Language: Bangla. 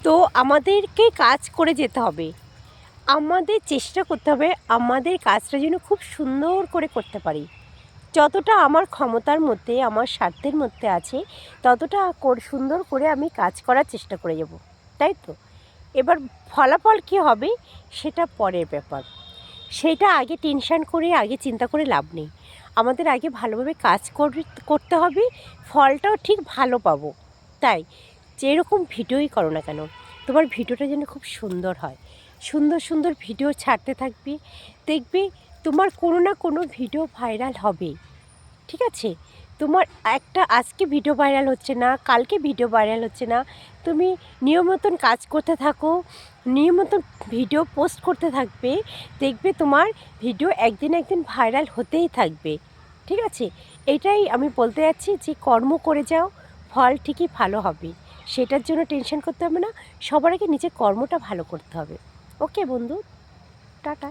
তো আমাদেরকে কাজ করে যেতে হবে, আমাদের চেষ্টা করতে হবে আমাদের কাজটা যেন খুব সুন্দর করে করতে পারি। যতটা আমার ক্ষমতার মধ্যে, আমার সাধ্যের মধ্যে আছে, ততটা সুন্দর করে আমি কাজ করার চেষ্টা করে যাব, তাই তো? এবার ফলাফল কী হবে সেটা পরের ব্যাপার, সেটা আগে টেনশান করে আগে চিন্তা করে লাভ নেই। আমাদের আগে ভালোভাবে কাজ করতে হবে, ফলটাও ঠিক ভালো পাবো। তাই যেরকম ভিডিওই করো না কেন, তোমার ভিডিওটা যেন খুব সুন্দর হয়, সুন্দর সুন্দর ভিডিও ছাড়তে থাকবে, দেখবে তোমার কোনো না কোনো ভিডিও ভাইরাল হবে। ঠিক আছে? তোমার একটা আজকে ভিডিও ভাইরাল হচ্ছে না, কালকে ভিডিও ভাইরাল হচ্ছে না, তুমি নিয়মতন কাজ করতে থাকো, নিয়মতন ভিডিও পোস্ট করতে থাকবে, দেখবে তোমার ভিডিও একদিন একদিন ভাইরাল হতেই থাকবে। ঠিক আছে? এটাই আমি বলতে যাচ্ছি যে কর্ম করে যাও, ফল ঠিকই ভালো হবে। সেটার জন্য টেনশন করতে হবে না, সবার আগে নিজের কর্মটা ভালো করতে হবে। ওকে বন্ধু, টাটা।